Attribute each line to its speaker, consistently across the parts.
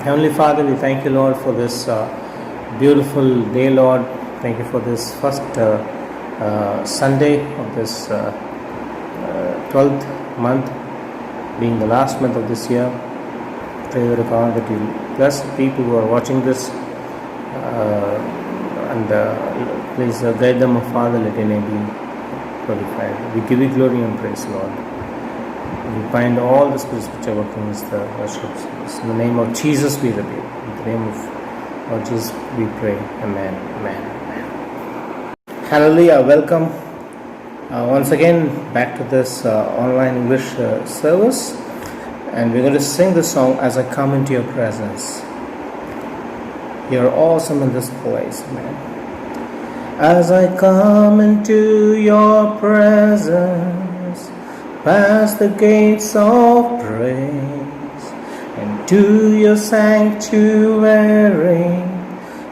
Speaker 1: Heavenly Father, we thank you, Lord, for this beautiful day, Lord. Thank you for this first Sunday of this 12th month, being the last month of this year. Pray that you bless the people who are watching this and please guide them, Father, let your name be glorified. We give you glory and praise, Lord. We bind all the spirits which are working against the worship. In the name of Jesus we rebuke. In the name of Lord Jesus we pray. Amen. Amen. Amen. Hallelujah. Welcome once again back to this online English service. And we're going to sing the song, As I Come Into Your Presence. You're awesome in this place, man. As I come into your presence, past the gates of praise, into your sanctuary,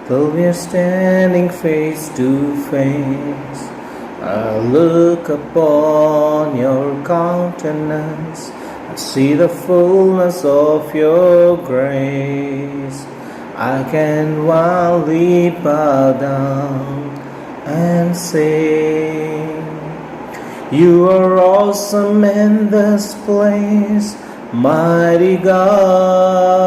Speaker 1: till we're standing face to face. I look upon your countenance, I see the fullness of your grace. I can wildly bow down and say, you are awesome in this place, mighty God.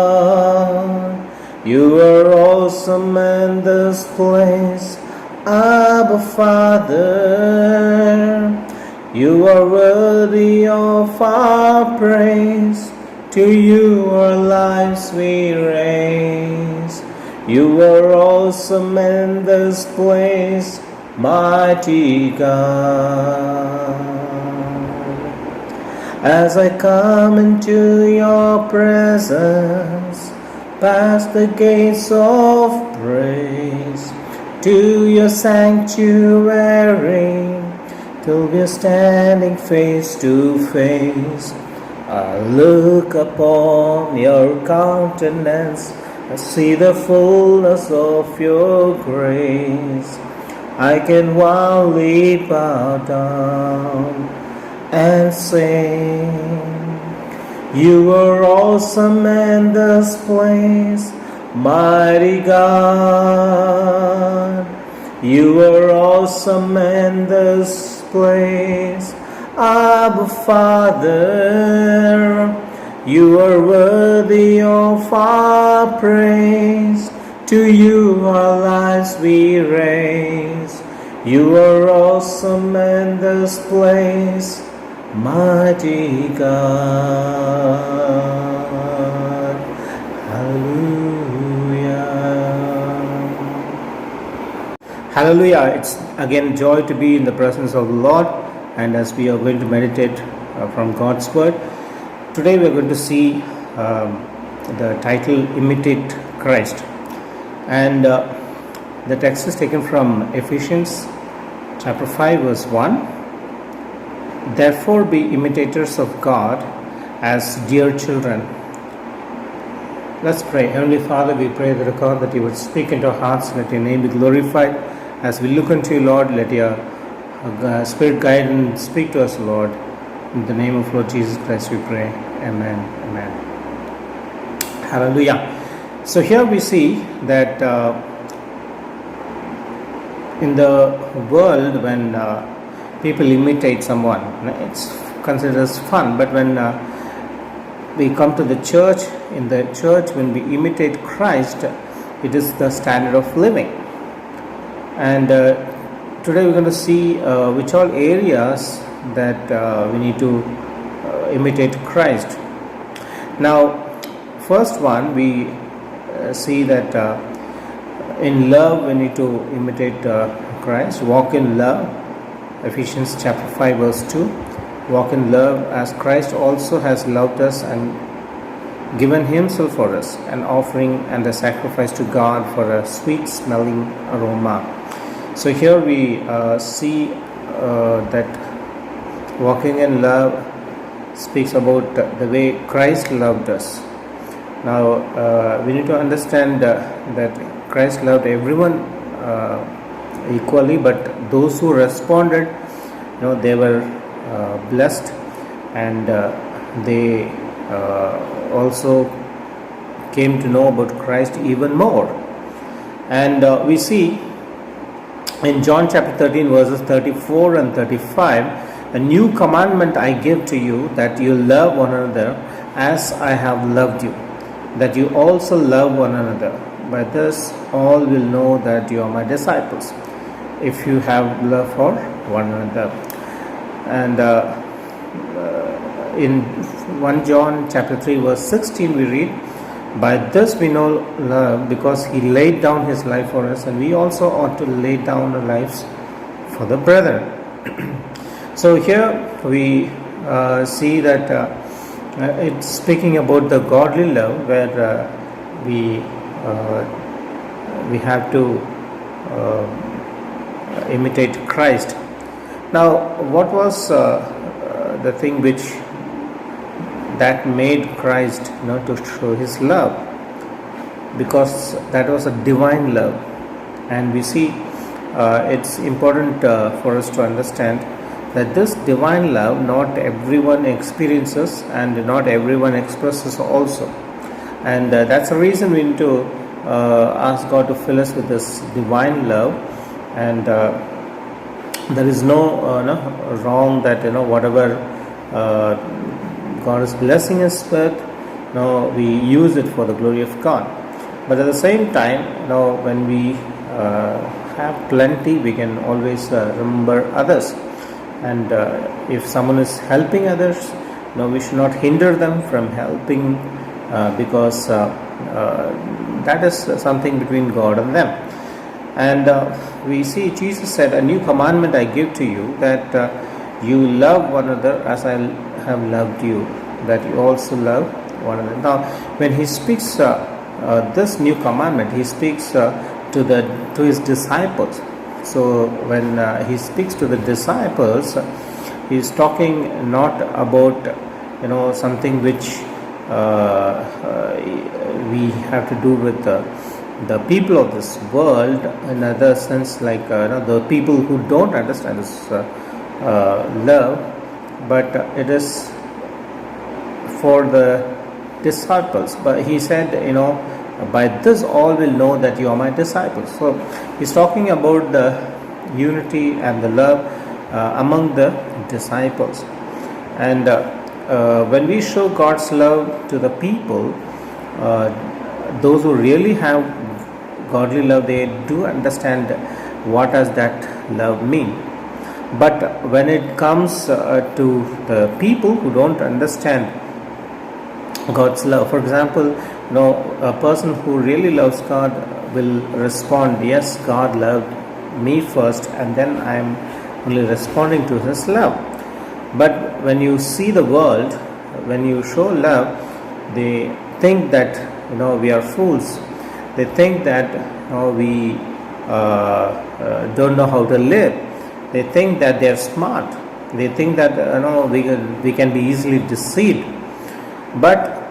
Speaker 1: You are awesome in this place, Abba Father. You are worthy of our praise. To you our lives we raise. You are awesome in this place, mighty God. As I come into your presence, past the gates of praise, to your sanctuary, till we're standing face to face. I look upon your countenance, I see the fullness of your grace. I can wildly bow down and sing, you are awesome in this place, mighty God. You are awesome in this place, Abba Father. You are worthy of our praise. To you our lives we raise. You are awesome in this place, mighty God. Hallelujah. Hallelujah. It's again joy to be in the presence of the Lord. And as we are going to meditate from God's Word, today we are going to see the title, Imitate Christ. And the text is taken from Ephesians chapter 5 verse 1. Therefore be imitators of God as dear children. Let's pray. Heavenly Father, we pray that God, that you would speak into our hearts, let your name be glorified. As we look unto you, Lord, let your Spirit guide and speak to us, Lord. In the name of Lord Jesus Christ we pray. Amen. Amen. Hallelujah. So here we see that in the world, when people imitate someone, it's considered as fun. But when we come to the church, in the church, when we imitate Christ, it is the standard of living. And today we're going to see which all areas that we need to imitate Christ. Now, first one, we see that in love we need to imitate Christ. Walk in love. Ephesians chapter 5 verse 2. Walk in love as Christ also has loved us and given himself for us, an offering and a sacrifice to God for a sweet smelling aroma. So here we see that walking in love speaks about the way Christ loved us. Now we need to understand that Christ loved everyone equally, but those who responded, they were blessed, and they also came to know about Christ even more. And we see in John chapter 13 verses 34 and 35, a new commandment I give to you, that you love one another as I have loved you, that you also love one another. By this all will know that you are my disciples, if you have love for one another. And in 1 John chapter 3 verse 16 we read, by this we know love, because he laid down his life for us, and we also ought to lay down our lives for the brethren. So here we see that it's speaking about the godly love, where we have to imitate Christ. Now, what was the thing which that made Christ, to show his love? Because that was a divine love, and we see it's important for us to understand that this divine love not everyone experiences and not everyone expresses also. And that's the reason we need to ask God to fill us with this divine love. And there is no wrong that whatever God is blessing us with, we use it for the glory of God. But at the same time, when we have plenty, we can always remember others. And if someone is helping others, we should not hinder them from helping, because that is something between God and them. And we see Jesus said, a new commandment I give to you, that you love one another as I have loved you, that you also love one another. Now, when he speaks this new commandment, he speaks to his disciples. So when he speaks to the disciples, he is talking not about something which we have to do with the people of this world, in other sense, like the people who don't understand this love, but it is for the disciples. But he said, by this all will know that you are my disciples. So he's talking about the unity and the love among the disciples. And when we show God's love to the people, those who really have godly love, they do understand what does that love mean. But when it comes to the people who don't understand God's love, for example, a person who really loves God will respond, yes, God loved me first, and then I am only responding to his love. But when you see the world, when you show love, they think that we are fools. They think that we don't know how to live. They think that they are smart. They think that we can be easily deceived. But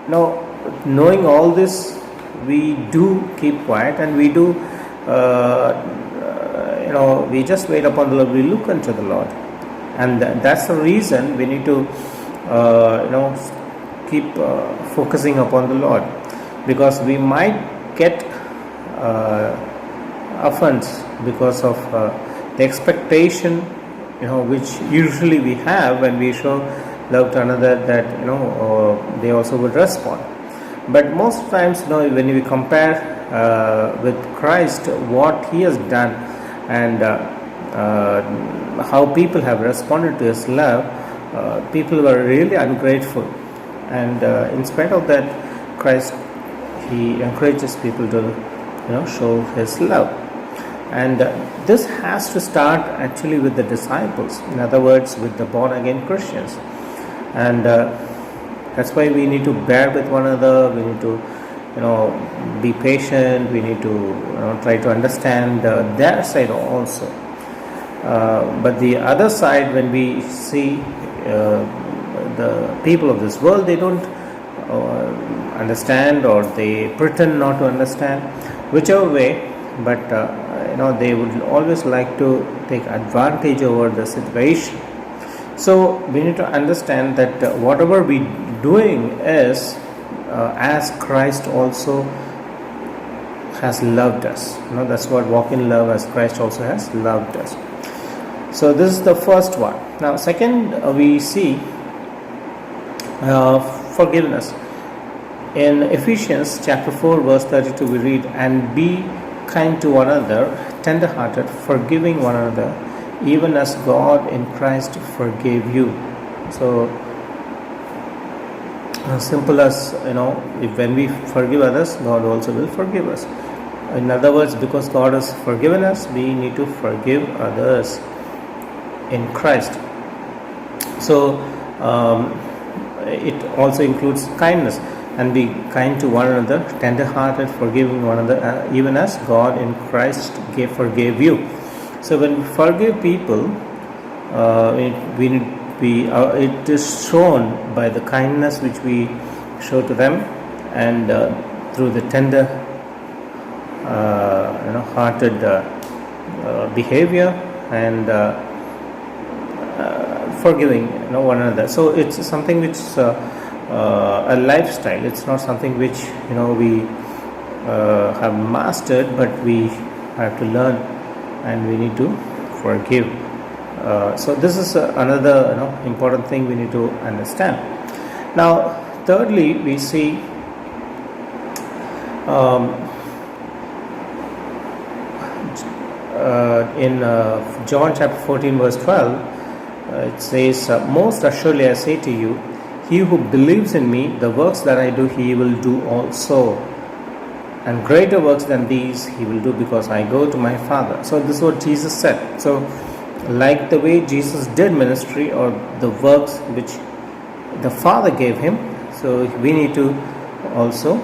Speaker 1: knowing all this, we do keep quiet, and we do we just wait upon the Lord. We look unto the Lord, and that's the reason we need to keep focusing upon the Lord, because we might get offense because of the expectation which usually we have when we show love to another, that they also would respond. But most times when we compare with Christ, what he has done and how people have responded to his love, people were really ungrateful. And in spite of that, Christ, he encourages people to show his love. And this has to start actually with the disciples, in other words, with the born again Christians. And that's why we need to bear with one another. We need to be patient. We need to try to understand their side also. But the other side, when we see the people of this world, they don't understand, or they pretend not to understand, whichever way, but they would always like to take advantage over the situation. So we need to understand that whatever we doing is as Christ also has loved us. That's what walk in love as Christ also has loved us. So this is the first one. Now second, we see forgiveness. In Ephesians chapter 4 verse 32 we read, and be kind to one another, tender-hearted, forgiving one another, even as God in Christ forgave you. So simple as if when we forgive others, God also will forgive us. In other words, because God has forgiven us, we need to forgive others in Christ. So it also includes kindness, and be kind to one another, tender-hearted, forgiving one another, even as God in Christ forgave you. So when we forgive people, it is shown by the kindness which we show to them, and through the tender hearted behavior and forgiving one another. So it's something which is a lifestyle. It's not something which we have mastered, but we have to learn, and we need to forgive. So this is another important thing we need to understand. Now thirdly, we see in John chapter 14 verse 12, it says, most assuredly I say to you, he who believes in me, the works that I do, he will do also, and greater works than these he will do, because I go to my Father. So this is what Jesus said. So like the way Jesus did ministry, or the works which the Father gave him, so we need to also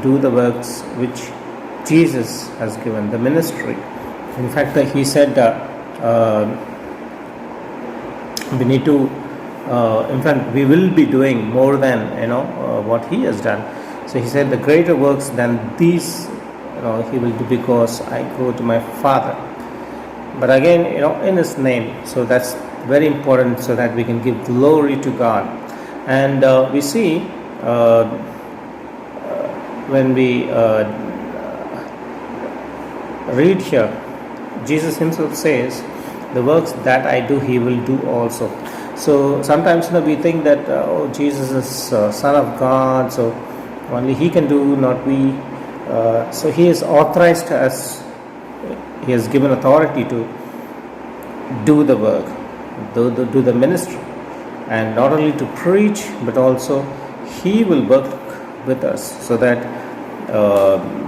Speaker 1: do the works which Jesus has given, the ministry. In fact, he said we need to in fact we will be doing more than what he has done. So he said the greater works than these he will do, because I go to my Father. But again, in his name. So that's very important, so that we can give glory to God. And we see when we read here, Jesus himself says, the works that I do, he will do also. So sometimes we think that Jesus is Son of God, so only he can do, not we. So he is authorized as he has given authority to do the work, do the ministry, and not only to preach, but also he will work with us, so that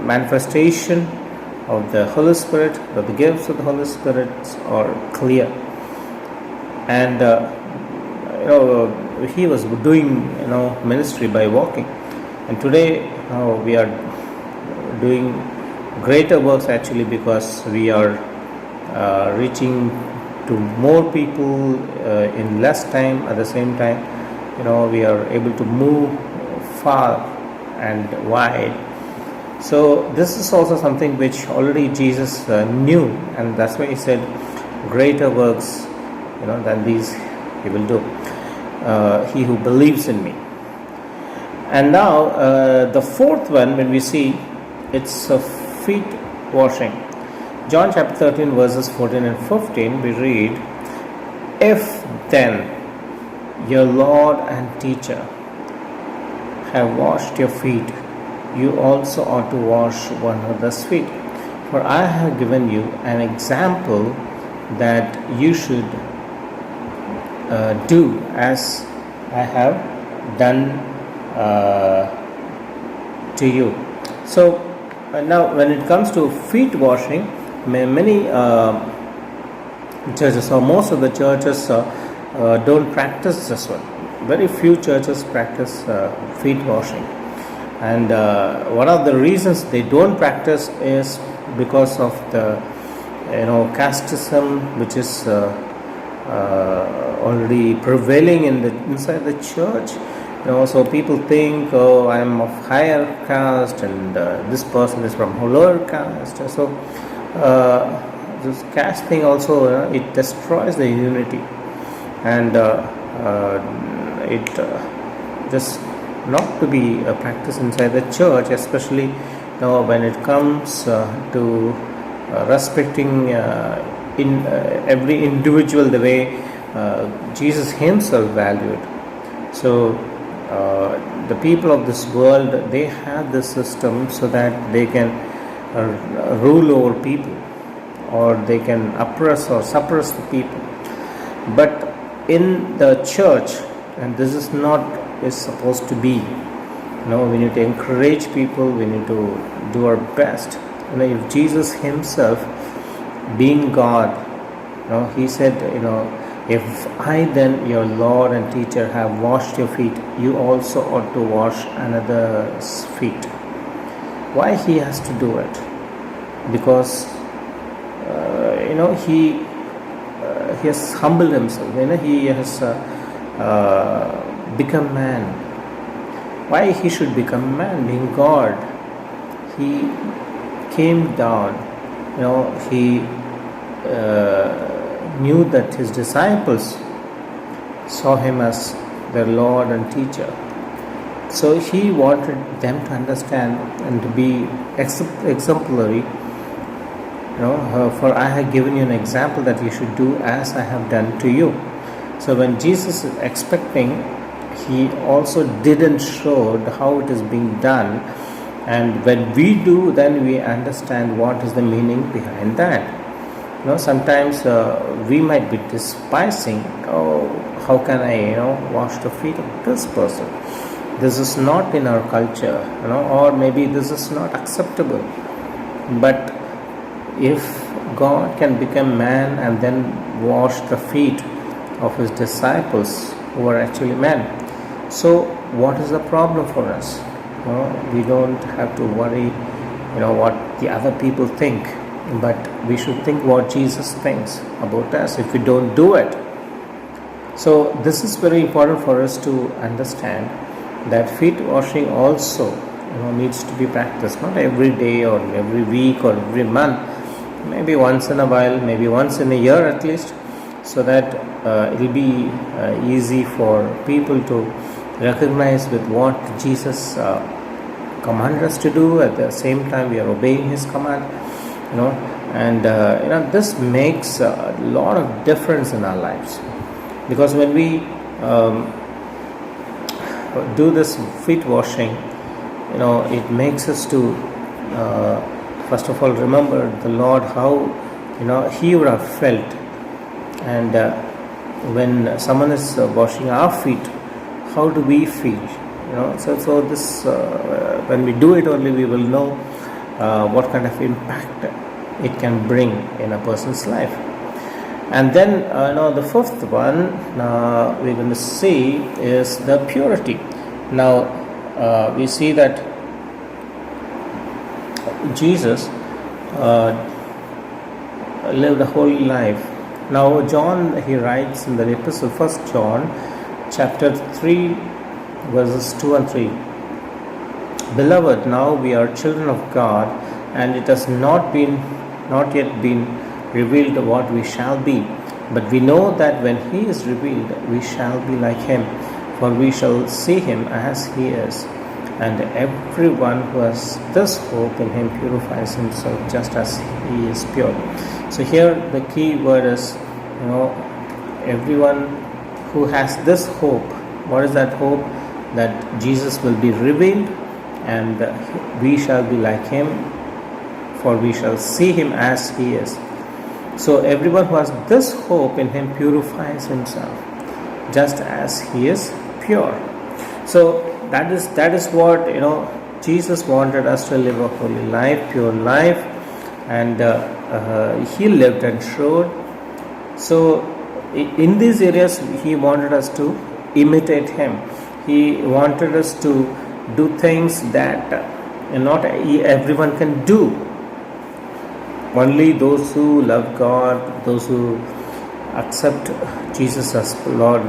Speaker 1: manifestation of the Holy Spirit, or the gifts of the Holy Spirit are clear. And he was doing ministry by walking, and today we are doing greater works actually, because we are reaching to more people in less time. At the same time, we are able to move far and wide. So this is also something which already Jesus knew, and that's why he said greater works than these he will do, he who believes in me. And now the fourth one, when we see, it's a feet washing. John chapter 13 verses 14 and 15 we read, if then your Lord and teacher have washed your feet, you also ought to wash one another's feet. For I have given you an example that you should do as I have done to you. So now when it comes to feet washing, many churches, or most of the churches don't practice this one. Very few churches practice feet washing. And one of the reasons they don't practice is because of the casteism which is already prevailing inside the church. So people think, oh, I am of higher caste, and this person is from lower caste. So this caste thing also it destroys the unity, and it just not to be practiced inside the church, especially when it comes to respecting in every individual the way Jesus himself valued. So the people of this world, they have this system so that they can rule over people, or they can oppress or suppress the people. But in the church, and this is not is supposed to be, we need to encourage people, we need to do our best. If Jesus himself, being God, he said, if I then, your Lord and teacher, have washed your feet, you also ought to wash another's feet. Why he has to do it? Because he has humbled himself. He has become man. Why he should become man? Being God, he came down. He knew that his disciples saw him as their Lord and teacher. So he wanted them to understand and to be exemplary. For I have given you an example that you should do as I have done to you. So when Jesus is expecting, he also didn't show how it is being done. And when we do, then we understand what is the meaning behind that. Sometimes we might be despising, how can I, wash the feet of this person? This is not in our culture, or maybe this is not acceptable. But if God can become man and then wash the feet of his disciples who are actually men, so what is the problem for us? We don't have to worry, what the other people think, but we should think what Jesus thinks about us if we don't do it. So this is very important for us to understand, that feet washing also needs to be practiced, not every day or every week or every month, maybe once in a while, maybe once in a year at least, so that it will be easy for people to recognize with what Jesus commanded us to do. At the same time, we are obeying his command, and this makes a lot of difference in our lives, because when we do this feet washing, it makes us to first of all remember the Lord, how he would have felt, and when someone is washing our feet, how do we feel? So this when we do it only, we will know what kind of impact it can bring in a person's life. And then the fifth one we're going to see is the purity. Now we see that Jesus lived a holy life. Now John, he writes in the epistle, 1 John chapter 3 verses 2 and 3. Beloved, now we are children of God, and it has not yet been revealed what we shall be. But we know that when he is revealed, we shall be like him, for we shall see him as he is. And everyone who has this hope in him purifies himself just as he is pure. So here the key word is, everyone who has this hope. What is that hope? That Jesus will be revealed and we shall be like him, for we shall see him as he is. So everyone who has this hope in him purifies himself just as he is pure. So that is what Jesus wanted us to live, a holy life, pure life, and he lived and showed. So in these areas he wanted us to imitate him. He wanted us to do things that not everyone can do. Only those who love God, those who accept Jesus as Lord,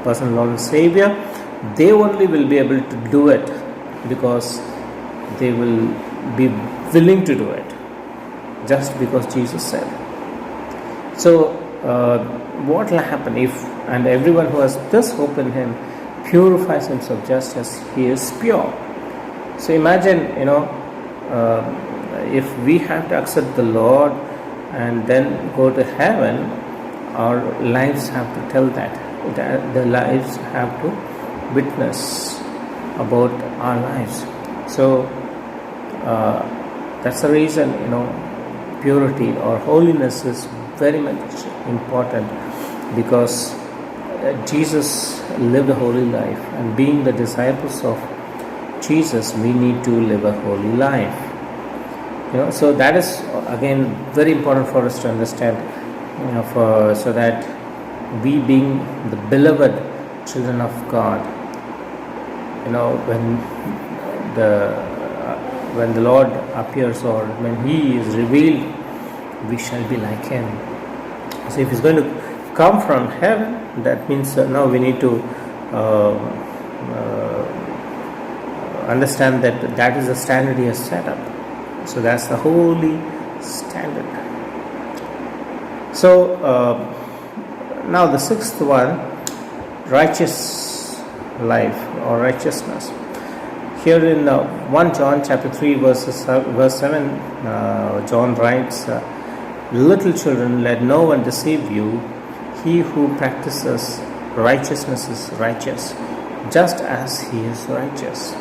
Speaker 1: personal Lord and Savior, they only will be able to do it because they will be willing to do it, just because Jesus said. So what will happen if, and everyone who has this hope in him purifies himself just as he is pure. So imagine, if we have to accept the Lord and then go to heaven, our lives have to tell that. The lives have to witness about our lives. So that's the reason, purity or holiness is very much important, because Jesus lived a holy life, and being the disciples of Jesus, we need to live a holy life. So that is again very important for us to understand, so that we, being the beloved children of God, when the Lord appears, or when He is revealed, we shall be like Him. So if He's going to come from heaven, that means now we need to understand that is the standard He has set up. So that's the holy standard. So now the sixth one, righteous life or righteousness. Here in 1 John chapter 3 verse 7, John writes, "Little children, let no one deceive you. He who practices righteousness is righteous, just as he is righteous."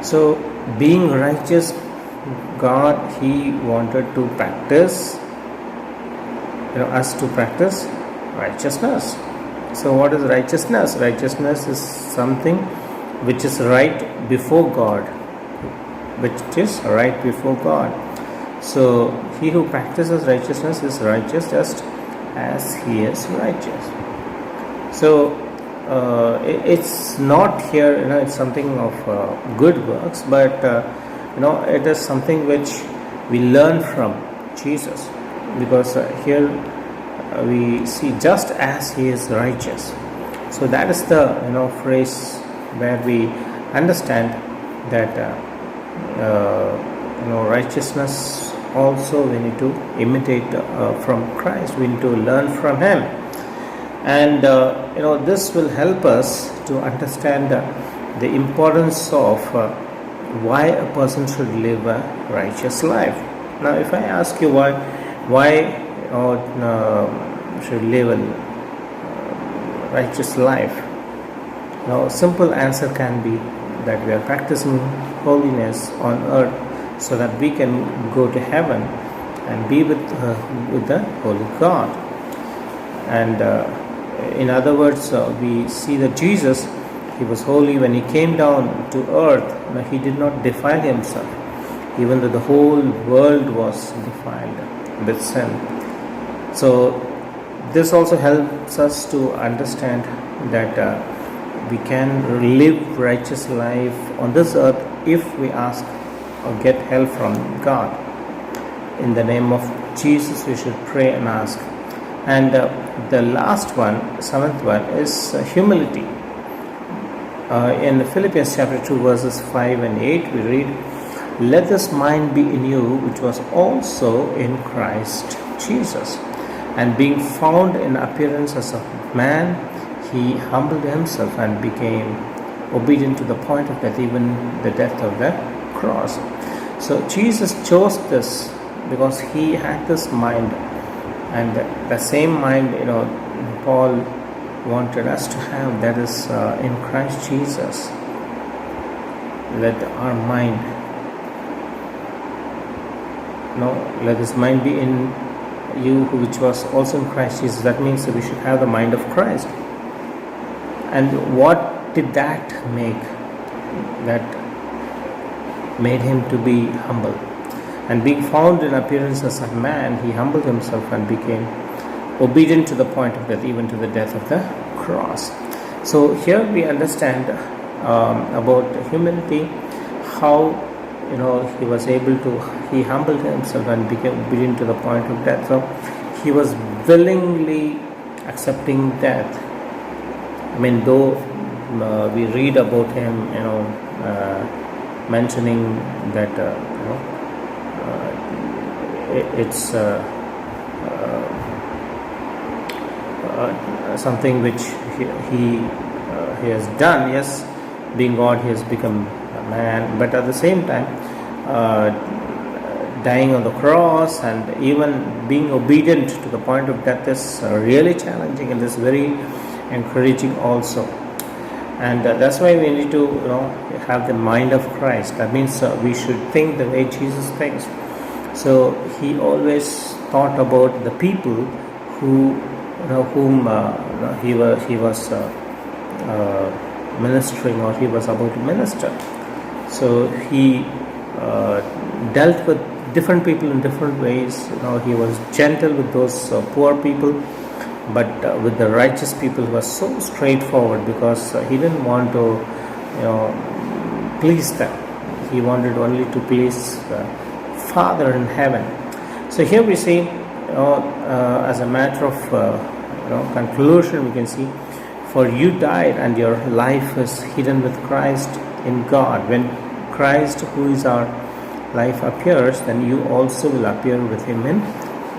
Speaker 1: So being righteous, God, He wanted to practice, us to practice righteousness. So what is righteousness? Righteousness is something which is right before God, So he who practices righteousness is righteous, just as he is righteous. So it's not here, it's something of good works, but it is something which we learn from Jesus, because here we see just as he is righteous. So that is the phrase where we understand that righteousness also we need to imitate from Christ. We need to learn from Him, and this will help us to understand the importance of why a person should live a righteous life. Now, if I ask you why should live a righteous life, simple answer can be that we are practicing holiness on earth so that we can go to heaven and be with the Holy God. And in other words, we see that Jesus, He was holy when He came down to earth. He did not defile Himself, even though the whole world was defiled with sin. So this also helps us to understand that we can live righteous life on this earth if we ask or get help from God. In the name of Jesus, we should pray and ask. And the last one, seventh one, is humility. In Philippians chapter 2 verses 5 and 8 we read, "Let this mind be in you, which was also in Christ Jesus. And being found in appearance as a man, He humbled Himself and became obedient to the point of death, even the death of the cross." So Jesus chose this because He had this mind, and the same mind Paul wanted us to have, that is in Christ Jesus. Let our mind, let this mind be in you, which was also in Christ Jesus. That means that we should have the mind of Christ. And what did that make? That made Him to be humble. And being found in appearance as a man, He humbled Himself and became obedient to the point of death, even to the death of the cross. So here we understand about humility, how He was able to, He humbled Himself and became obedient to the point of death. So He was willingly accepting death. I mean, though we read about Him, mentioning that it's something which he has done. Yes, being God, he has become a man, but at the same time, dying on the cross and even being obedient to the point of death is really challenging, and is very encouraging also. And that's why we need to have the mind of Christ. That means we should think the way Jesus thinks. So he always thought about the people whom he was ministering, or he was about to minister. So he dealt with different people in different ways. He was gentle with those poor people, but with the righteous people he was so straightforward, because he didn't want to please them. He wanted only to please the Father in heaven. So here we see, as a matter of conclusion, we can see, for you died and your life is hidden with Christ in God. When Christ, who is our life, appears, then you also will appear with him in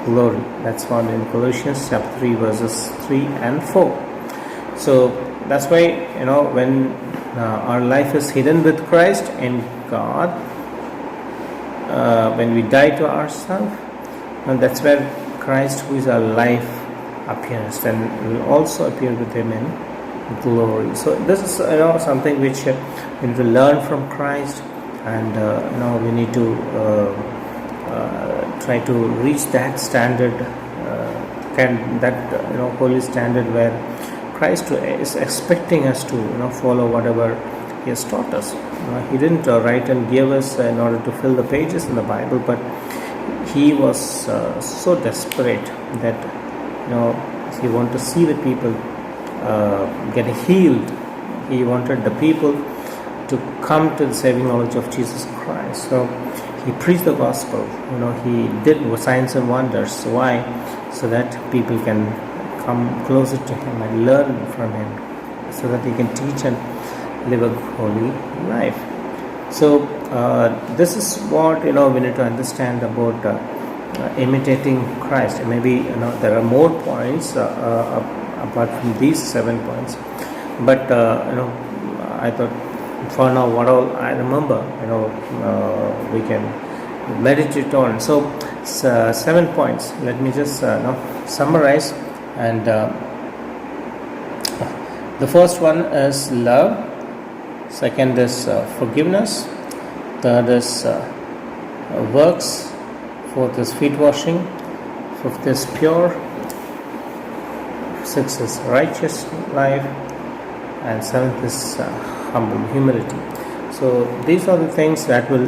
Speaker 1: glory. That's found in Colossians chapter 3 verses 3 and 4. So that's why when our life is hidden with Christ in God, when we die to ourselves, and that's where Christ, who is our life, appears, then we will also appear with him in glory. So this is something which we need to learn from Christ, and we need to try to reach that standard, holy standard, where Christ is expecting us to follow whatever he has taught us. He didn't write and give us in order to fill the pages in the Bible, but he was so desperate that he wanted to see the people get healed. He wanted the people to come to the saving knowledge of Jesus Christ. So he preached the gospel. He did signs and wonders. Why? So that people can come closer to him and learn from him, so that he can teach and live a holy life. So this is what we need to understand about imitating Christ. Maybe there are more points apart from these 7 points, but I thought for now what all I remember we can meditate on. So 7 points. Let me just summarize. And the first one is love. Second is forgiveness. Third is works. Fourth is feet washing. Fifth is pure. Sixth is righteous life. And seventh is humble, humility. So these are the things that we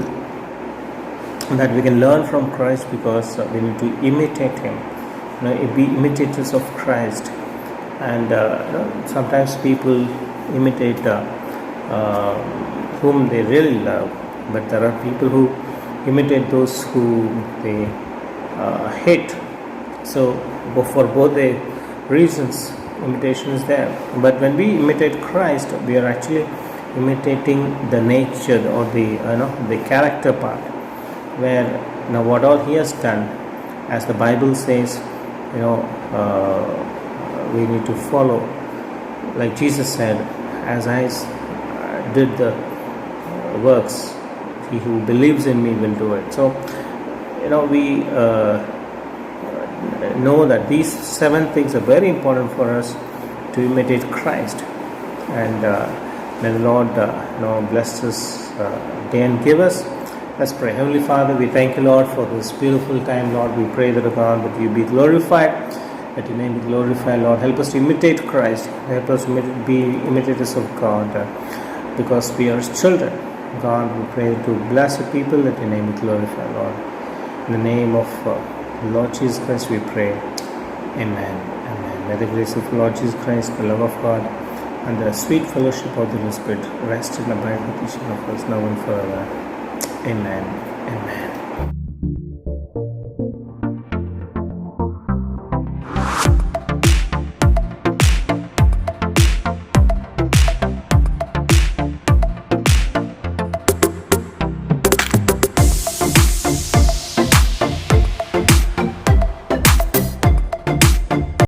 Speaker 1: can learn from Christ, because we need to imitate him. Be imitators of Christ. And sometimes people imitate whom they really love, but there are people who imitate those who they hate. So for both the reasons, imitation is there. But when we imitate Christ, we are actually imitating the nature, or the character part, where what all he has done, as the Bible says, we need to follow, like Jesus said, as I did the works, he who believes in me will do it. So we know that these 7 things are very important for us to imitate Christ. And may the Lord bless this day and give us. Let's pray. Heavenly Father, we thank you, Lord, for this beautiful time. Lord, we pray that, God, that you be glorified, that your name be glorified. Lord, help us to imitate Christ. Help us to be imitators of God, because we are his children. God, we pray to bless the people, that your name be glorified, Lord. In the name of Lord Jesus Christ we pray. Amen. Amen. May the grace of Lord Jesus Christ, the love of God, and the sweet fellowship of the Holy Spirit rest and abide with each one of us now and forever. Amen. Amen.